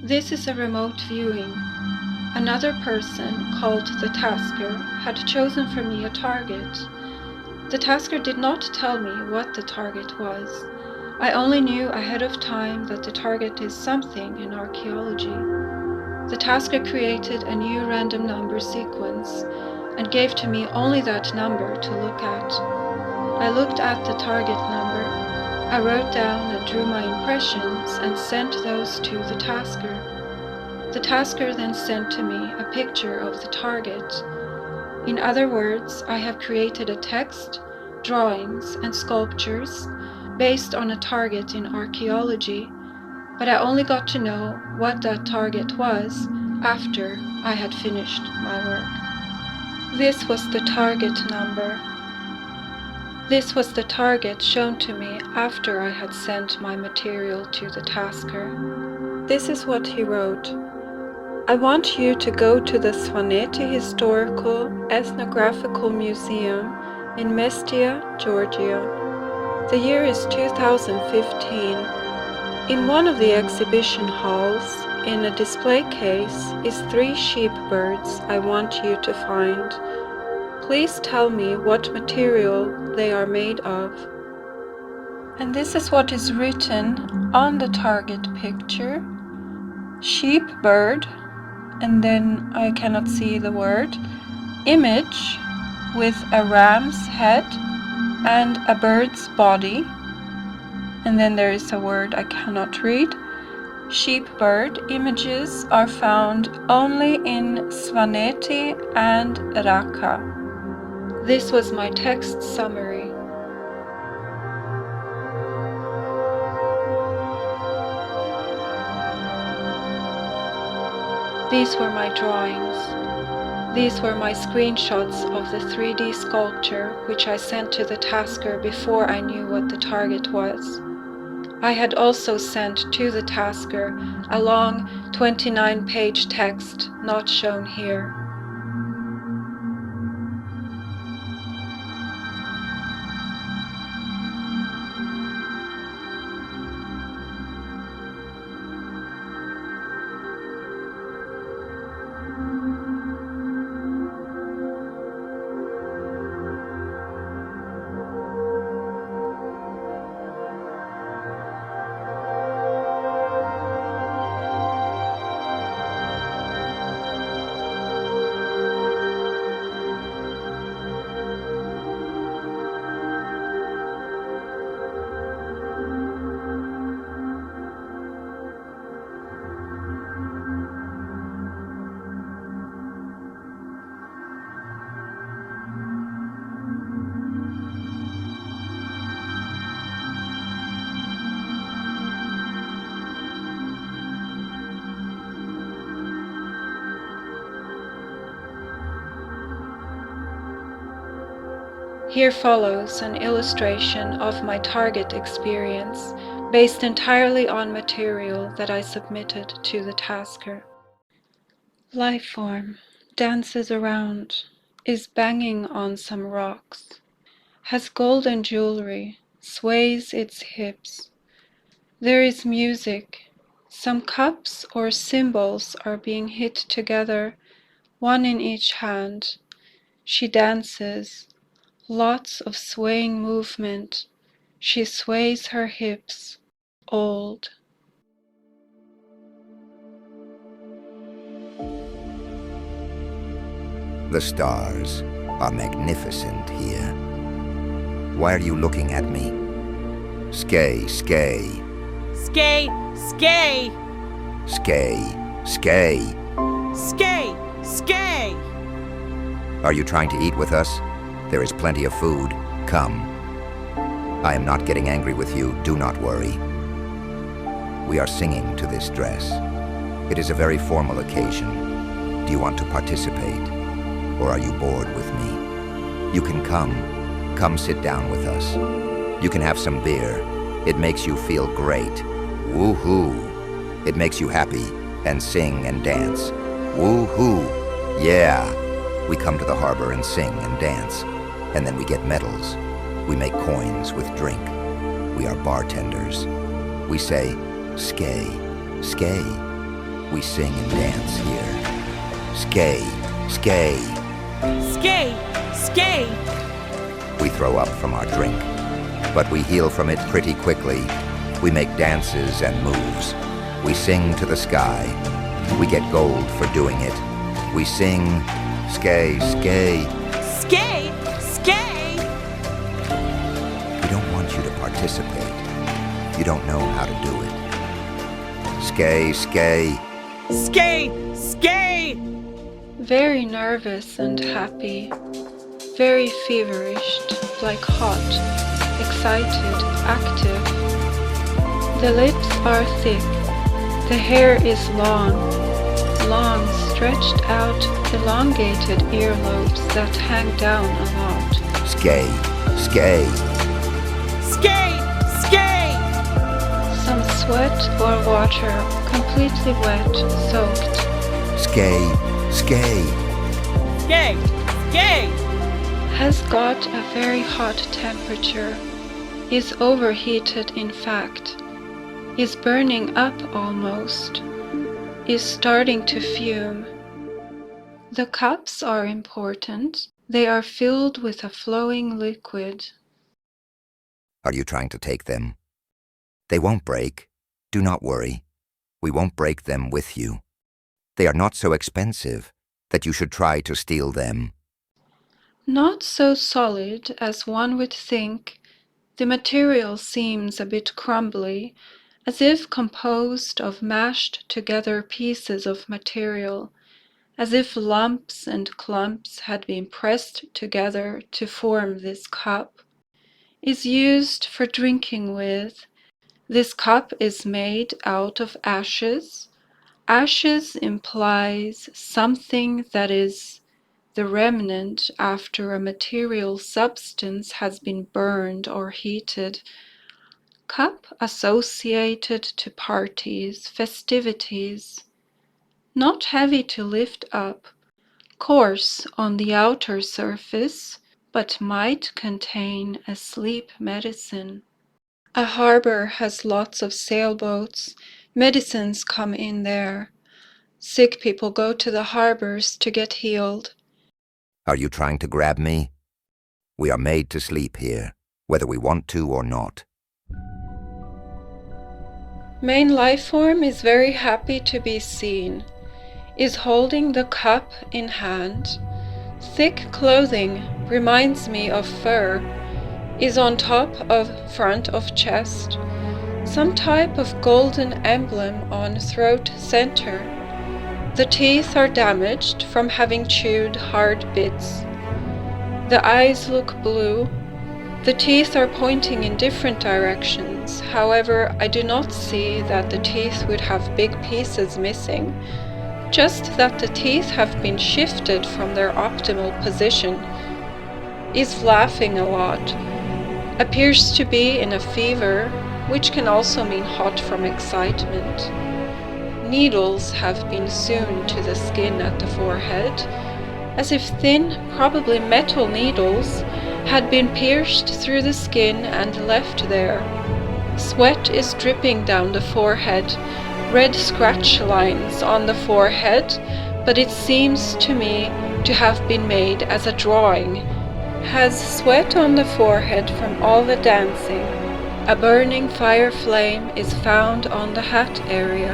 This is a remote viewing. Another person, called the tasker, had chosen for me a target. The tasker did not tell me what the target was. I only knew ahead of time that the target is something in archaeology. The tasker created a new random number sequence and gave to me only that number to look at. I looked at the target number. I wrote down and drew my impressions and sent those to the tasker. The tasker then sent to me a picture of the target. In other words, I have created a text, drawings, and sculptures based on a target in archaeology, but I only got to know what that target was after I had finished my work. This was the target number. This was the target shown to me after I had sent my material to the tasker. This is what he wrote. I want you to go to the Svaneti Historical Ethnographical Museum in Mestia, Georgia. The year is 2015. In one of the exhibition halls, in a display case, is 3 sheepbirds I want you to find. Please tell me what material they are made of. And this is what is written on the target picture. Sheepbird, and then I cannot see the word. Image with a ram's head and a bird's body. And then there is a word I cannot read. Sheepbird images are found only in Svaneti and Racha. This was my text summary. These were my drawings. These were my screenshots of the 3D sculpture which I sent to the tasker before I knew what the target was. I had also sent to the tasker a long 29-page text not shown here. Here follows an illustration of my target experience, based entirely on material that I submitted to the tasker. Lifeform dances around, is banging on some rocks, has golden jewelry, sways its hips. There is music. Some cups or cymbals are being hit together, one in each hand. She dances. Lots of swaying movement. She sways her hips, old. The stars are magnificent here. Why are you looking at me? Skay, skay. Skay, skay. Skay, skay. Skay, skay. Are you trying to eat with us? There is plenty of food. Come. I am not getting angry with you. Do not worry. We are singing to this dress. It is a very formal occasion. Do you want to participate? Or are you bored with me? You can come. Come sit down with us. You can have some beer. It makes you feel great. Woo-hoo. It makes you happy and sing and dance. Woo-hoo. Yeah. We come to the harbor and sing and dance. And then we get medals. We make coins with drink. We are bartenders. We say, skay, skay. We sing and dance here. Skay, skay. Skay, skay. We throw up from our drink, but we heal from it pretty quickly. We make dances and moves. We sing to the sky. We get gold for doing it. We sing, skay, skay. Skay, skay. We don't want you to participate. You don't know how to do it. Skay, skay. Skay, skay. Very nervous and happy, very feverish, like hot, excited, active. The lips are thick, the hair is long, long, stretched out, elongated earlobes that hang down a lot. Skay, skay. Skay, skay. Some sweat or water, completely wet, soaked. Skay, skay. Skay, skay. Has got a very hot temperature, is overheated in fact, is burning up almost, is starting to fume. The cups are important. They are filled with a flowing liquid. Are you trying to take them? They won't break. Do not worry. We won't break them with you. They are not so expensive that you should try to steal them. Not so solid as one would think. The material seems a bit crumbly, as if composed of mashed together pieces of material, as if lumps and clumps had been pressed together to form this cup. Is used for drinking with. This cup is made out of ashes. Ashes implies something that is the remnant after a material substance has been burned or heated. Cup associated to parties, festivities. Not heavy to lift up, coarse on the outer surface, but might contain a sleep medicine. A harbor has lots of sailboats. Medicines come in there. Sick people go to the harbors to get healed. Are you trying to grab me? We are made to sleep here, whether we want to or not. Main life form is very happy to be seen. Is holding the cup in hand. Thick clothing reminds me of fur. Is on top of front of chest. Some type of golden emblem on throat center. The teeth are damaged from having chewed hard bits. The eyes look blue. The teeth are pointing in different directions. However, I do not see that the teeth would have big pieces missing, just that the teeth have been shifted from their optimal position. Is laughing a lot. Appears to be in a fever, which can also mean hot from excitement. Needles have been sewn to the skin at the forehead, as if thin, probably metal needles had been pierced through the skin and left there. Sweat is dripping down the forehead, red scratch lines on the forehead, but it seems to me to have been made as a drawing. Has sweat on the forehead from all the dancing. A burning fire flame is found on the hat area.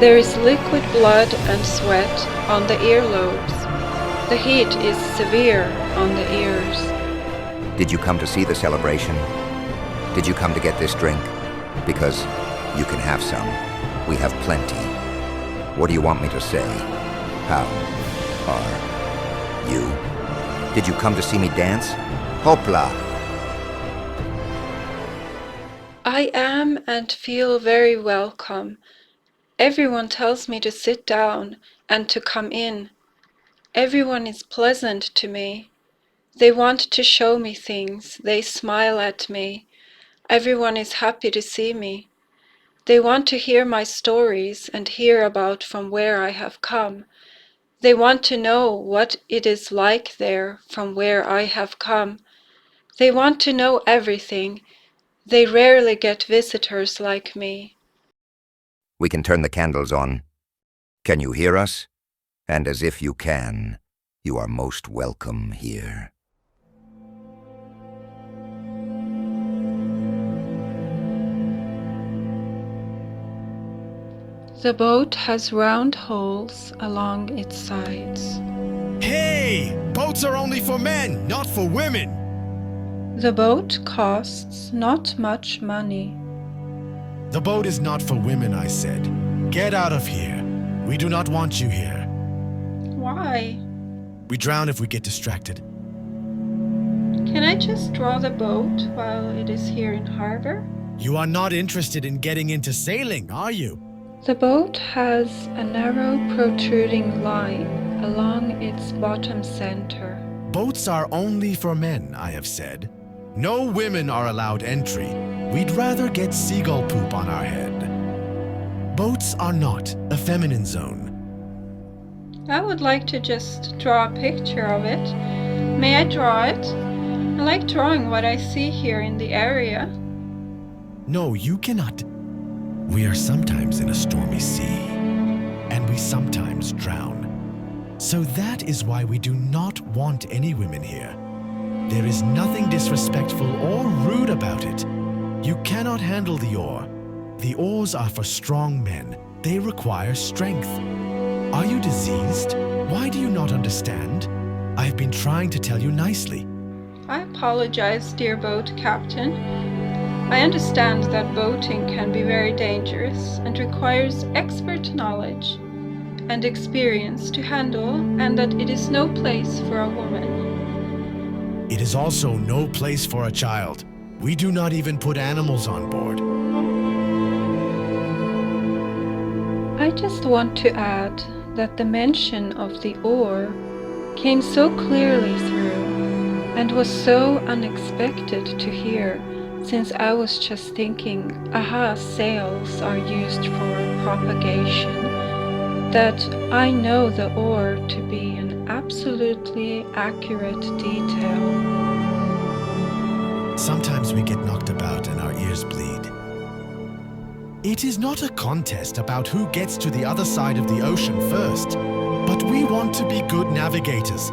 There is liquid blood and sweat on the earlobes. The heat is severe on the ears. Did you come to see the celebration? Did you come to get this drink? Because you can have some. We have plenty. What do you want me to say? How are you? Did you come to see me dance? Hopla! I am and feel very welcome. Everyone tells me to sit down and to come in. Everyone is pleasant to me. They want to show me things. They smile at me. Everyone is happy to see me. They want to hear my stories and hear about from where I have come. They want to know what it is like there from where I have come. They want to know everything. They rarely get visitors like me. We can turn the candles on. Can you hear us? And as if you can, you are most welcome here. The boat has round holes along its sides. Hey! Boats are only for men, not for women! The boat costs not much money. The boat is not for women, I said. Get out of here. We do not want you here. Why? We drown if we get distracted. Can I just draw the boat while it is here in harbor? You are not interested in getting into sailing, are you? The boat has a narrow protruding line along its bottom center. Boats are only for men, I have said. No women are allowed entry. We'd rather get seagull poop on our head. Boats are not a feminine zone. I would like to just draw a picture of it. May I draw it? I like drawing what I see here in the area. No, you cannot. We are sometimes in a stormy sea, and we sometimes drown. So that is why we do not want any women here. There is nothing disrespectful or rude about it. You cannot handle the oar. The oars are for strong men. They require strength. Are you diseased? Why do you not understand? I've been trying to tell you nicely. I apologize, dear boat captain. I understand that boating can be very dangerous and requires expert knowledge and experience to handle, and that it is no place for a woman. It is also no place for a child. We do not even put animals on board. I just want to add that the mention of the oar came so clearly through and was so unexpected to hear, since I was just thinking, aha, sails are used for propagation, that I know the oar to be an absolutely accurate detail. Sometimes we get knocked about and our ears bleed. It is not a contest about who gets to the other side of the ocean first, but we want to be good navigators,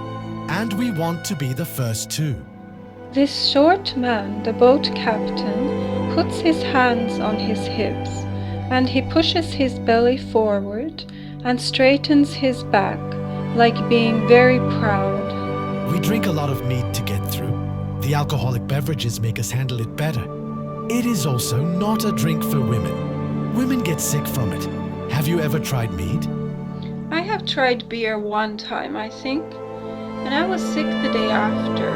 and we want to be the first too. This short man, the boat captain, puts his hands on his hips, and he pushes his belly forward and straightens his back, like being very proud. We drink a lot of mead to get through. The alcoholic beverages make us handle it better. It is also not a drink for women. Women get sick from it. Have you ever tried mead? I have tried beer one time, I think, and I was sick the day after.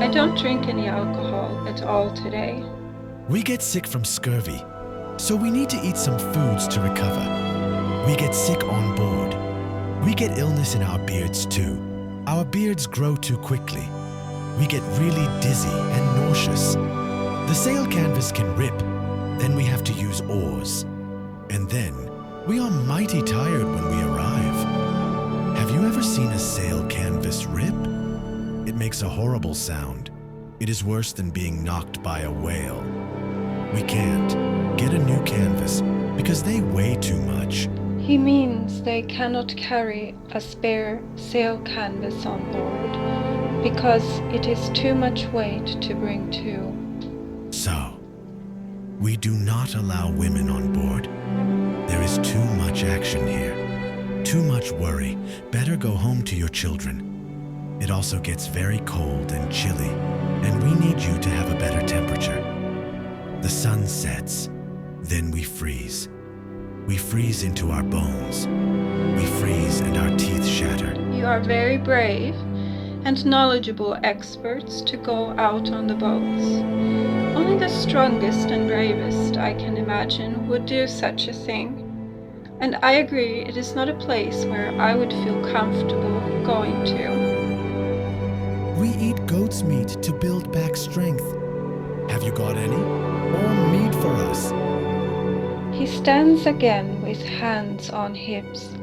I don't drink any alcohol at all today. We get sick from scurvy, so we need to eat some foods to recover. We get sick on board. We get illness in our beards too. Our beards grow too quickly. We get really dizzy and nauseous. The sail canvas can rip. Then we have to use oars. And then we are mighty tired when we arrive. Have you ever seen a sail canvas rip? It makes a horrible sound. It is worse than being knocked by a whale. We can't get a new canvas because they weigh too much. He means they cannot carry a spare sail canvas on board because it is too much weight to bring to. So, we do not allow women on board. There is too much action here. Too much worry. Better go home to your children. It also gets very cold and chilly, and we need you to have a better temperature. The sun sets, then we freeze. We freeze into our bones. We freeze and our teeth shatter. You are very brave and knowledgeable experts to go out on the boats. Only the strongest and bravest, I can imagine, would do such a thing. And I agree, it is not a place where I would feel comfortable going to. We eat goat's meat to build back strength. Have you got any? Or meat for us? He stands again with hands on hips,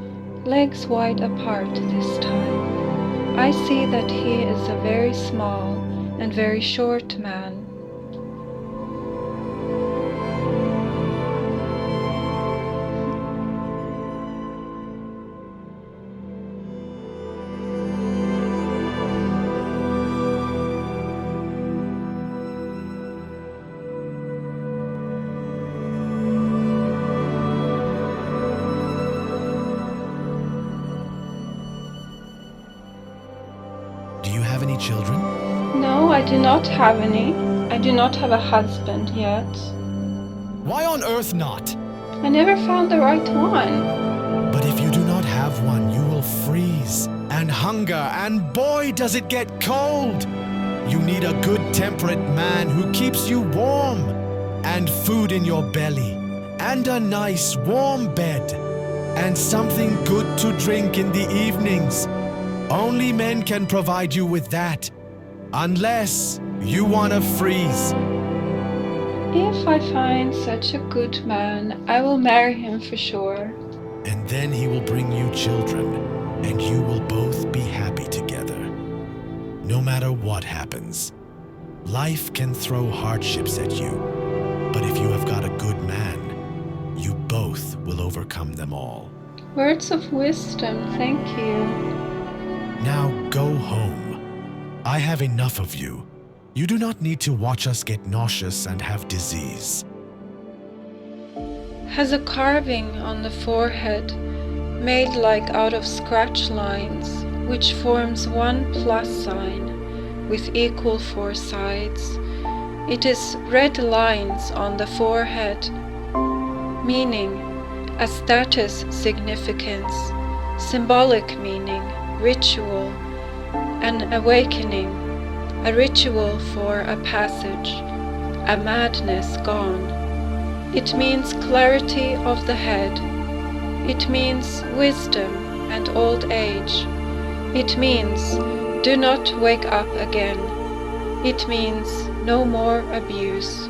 legs wide apart this time. I see that he is a very small and very short man. you have any children? No, I do not have any. I do not have a husband yet. Why on earth not? I never found the right one. But if you do not have one, you will freeze and hunger, and boy, does it get cold! You need a good temperate man who keeps you warm, and food in your belly, and a nice warm bed, and something good to drink in the evenings. Only men can provide you with that, unless you want to freeze. If I find such a good man, I will marry him for sure. And then he will bring you children, and you will both be happy together. No matter what happens, life can throw hardships at you, but if you have got a good man, you both will overcome them all. Words of wisdom, thank you. Now go home. I have enough of you. You do not need to watch us get nauseous and have disease. Has a carving on the forehead, made like out of scratch lines, which forms one plus sign, with equal four sides. It is red lines on the forehead, meaning a status significance, symbolic meaning, ritual, an awakening, a ritual for a passage, a madness gone. It means clarity of the head. It means wisdom and old age. It means do not wake up again. It means no more abuse.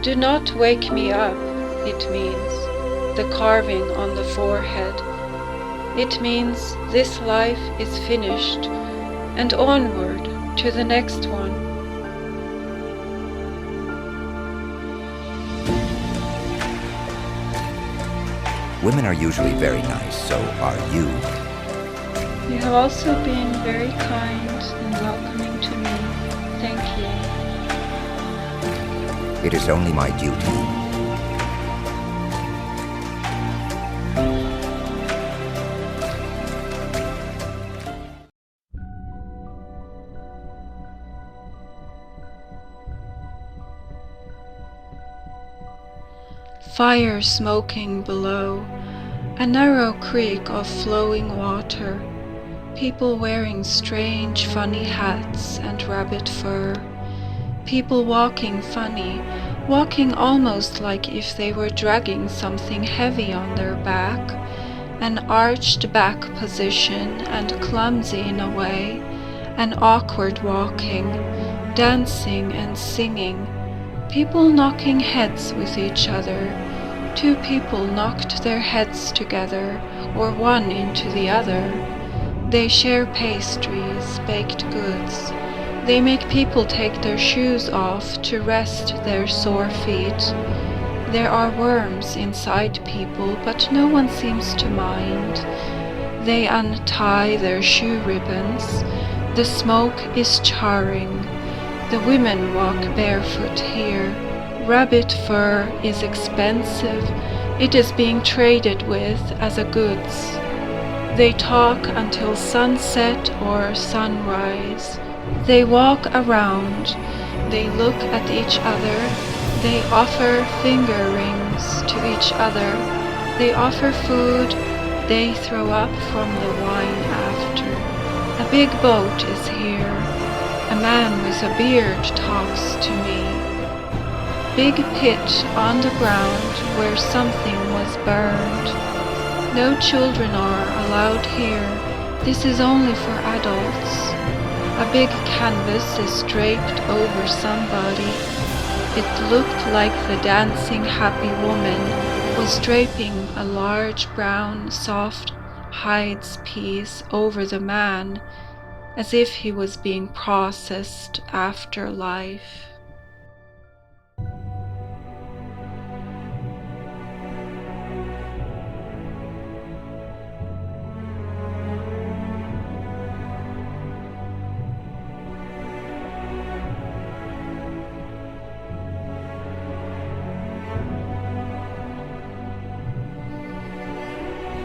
Do not wake me up, it means, the carving on the forehead. It means this life is finished, and onward to the next one. Women are usually very nice, so are you. You have also been very kind and welcoming to me. Thank you. It is only my duty. Fire smoking below, a narrow creek of flowing water, people wearing strange funny hats and rabbit fur, people walking funny, walking almost like if they were dragging something heavy on their back, an arched back position and clumsy in a way, an awkward walking, dancing and singing, people knocking heads with each other. Two people knocked their heads together, or one into the other. They share pastries, baked goods. They make people take their shoes off to rest their sore feet. There are worms inside people, but no one seems to mind. They untie their shoe ribbons. The smoke is charring. The women walk barefoot here. Rabbit fur is expensive. It is being traded with as a goods. They talk until sunset or sunrise. They walk around. They look at each other. They offer finger rings to each other. They offer food. They throw up from the wine after. A big boat is here. A man with a beard talks to me. Big pit on the ground where something was burned. No children are allowed here. This is only for adults. A big canvas is draped over somebody. It looked like the dancing happy woman was draping a large brown soft hides piece over the man, as if he was being processed after life.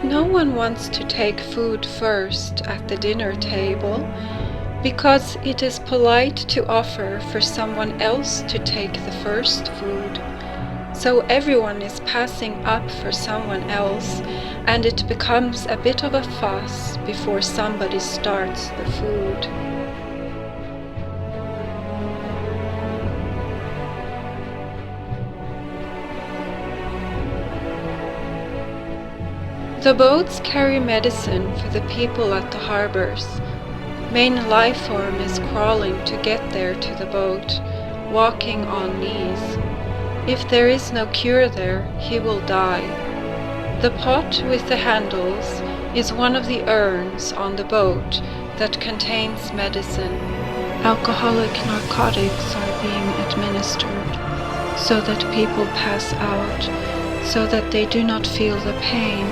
No one wants to take food first at the dinner table. because it is polite to offer for someone else to take the first food. So everyone is passing up for someone else, and it becomes a bit of a fuss before somebody starts the food. The boats carry medicine for the people at the harbors. Main life form is crawling to get there to the boat, walking on knees. If there is no cure there, he will die. The pot with the handles is one of the urns on the boat that contains medicine. Alcoholic narcotics are being administered so that people pass out, so that they do not feel the pain,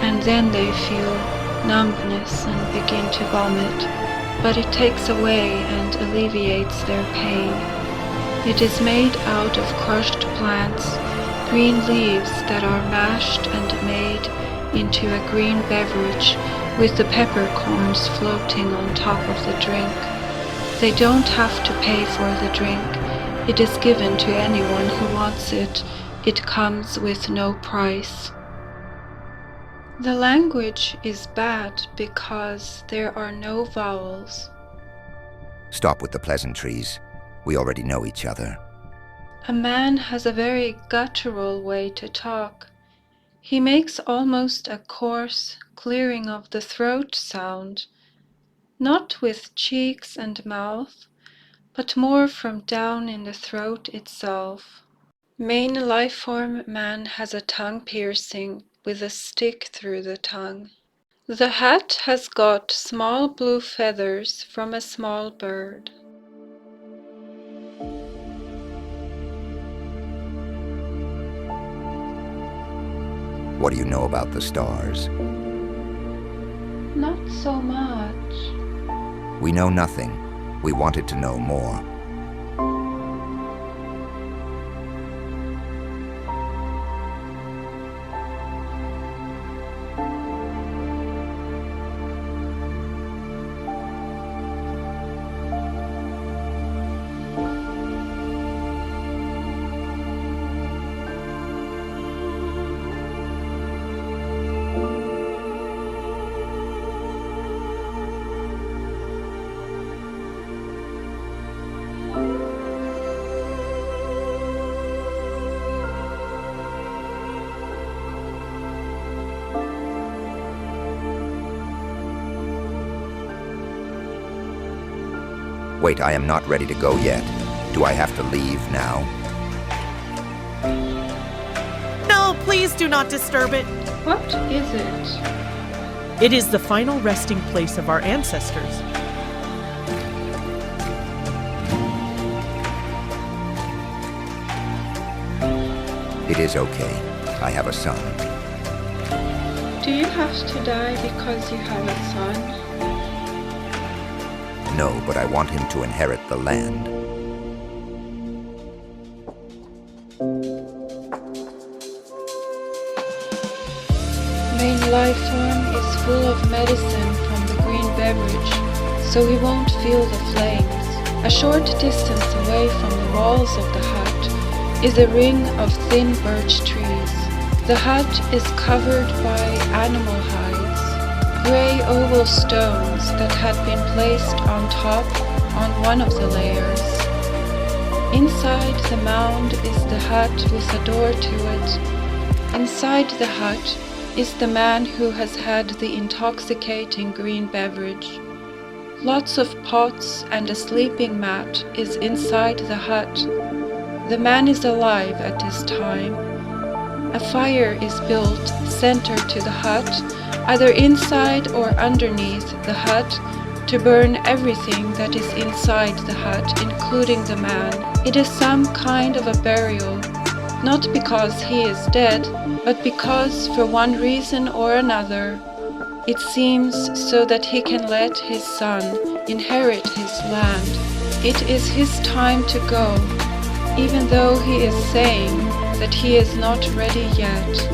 and then they feel numbness and begin to vomit, but it takes away and alleviates their pain. It is made out of crushed plants, green leaves that are mashed and made into a green beverage with the peppercorns floating on top of the drink. They don't have to pay for the drink. It is given to anyone who wants it. It comes with no price. The language is bad because there are no vowels. Stop with the pleasantries. We already know each other. A man has a very guttural way to talk. He makes almost a coarse clearing of the throat sound, not with cheeks and mouth, but more from down in the throat itself. Main life form man has a tongue piercing with a stick through the tongue. The hat has got small blue feathers from a small bird. What do you know about the stars? Not so much. We know nothing. We wanted to know more. Wait, I am not ready to go yet. Do I have to leave now? No, please do not disturb it. What is it? It is the final resting place of our ancestors. It is okay. I have a son. Do you have to die because you have a son? No, but I want him to inherit the land. Main life form is full of medicine from the green beverage, so he won't feel the flames. A short distance away from the walls of the hut is a ring of thin birch trees. The hut is covered by animal hides, grey oval stones that had been placed on top on one of the layers. Inside the mound is the hut with a door to it. Inside the hut is the man who has had the intoxicating green beverage. Lots of pots and a sleeping mat is inside the hut. The man is alive at this time. A fire is built center to the hut, either inside or underneath the hut, to burn everything that is inside the hut, including the man. It is some kind of a burial, not because he is dead, but because, for one reason or another, it seems so that he can let his son inherit his land. It is his time to go, even though he is saying that he is not ready yet.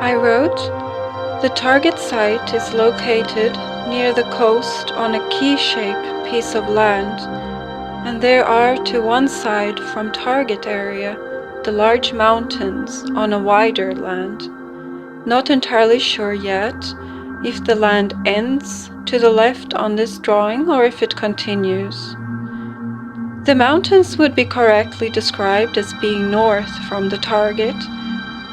I wrote, the target site is located near the coast on a key-shaped piece of land, and there are to one side from target area the large mountains on a wider land. Not entirely sure yet if the land ends to the left on this drawing or if it continues. The mountains would be correctly described as being north from the target,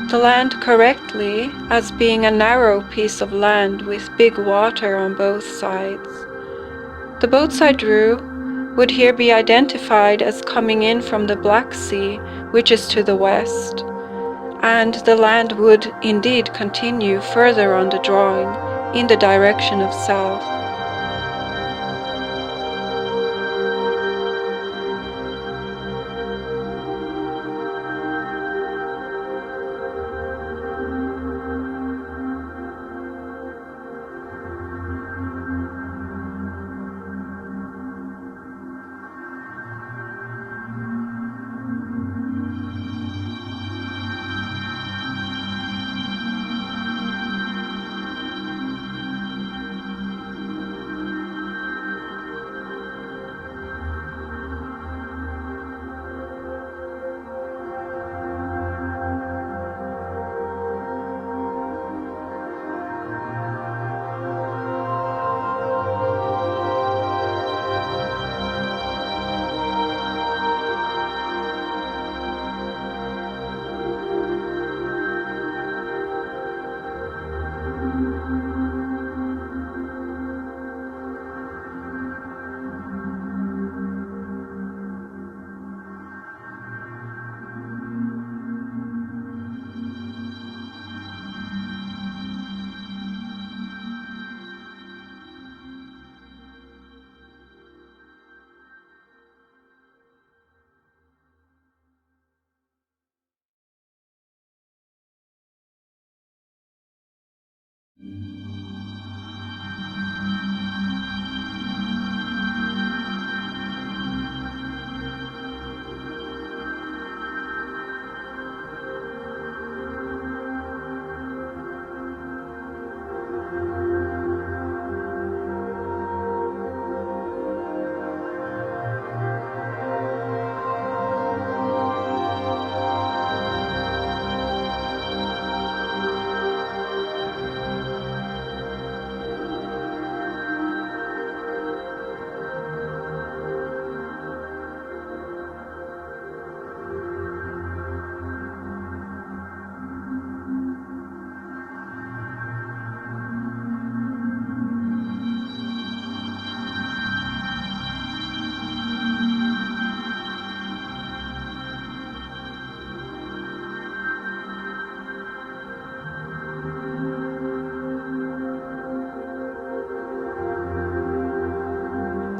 the land correctly as being a narrow piece of land with big water on both sides. The boats I drew would here be identified as coming in from the Black Sea, which is to the west, and the land would indeed continue further on the drawing in the direction of south.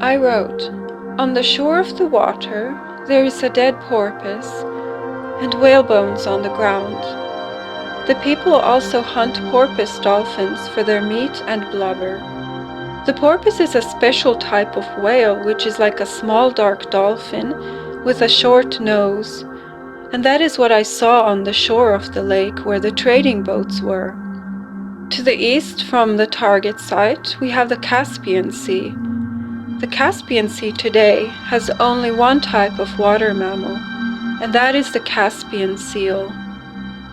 I wrote, on the shore of the water there is a dead porpoise and whale bones on the ground. The people also hunt porpoise dolphins for their meat and blubber. The porpoise is a special type of whale which is like a small dark dolphin with a short nose, and that is what I saw on the shore of the lake where the trading boats were. To the east from the target site we have the Caspian Sea. The Caspian Sea today has only one type of water mammal, and that is the Caspian seal.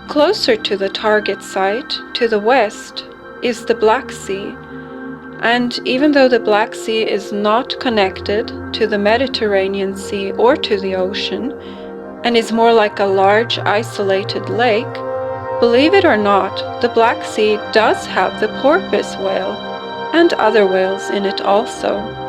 Closer to the target site, to the west, is the Black Sea, and even though the Black Sea is not connected to the Mediterranean Sea or to the ocean, and is more like a large isolated lake, believe it or not, the Black Sea does have the porpoise whale, and other whales in it also.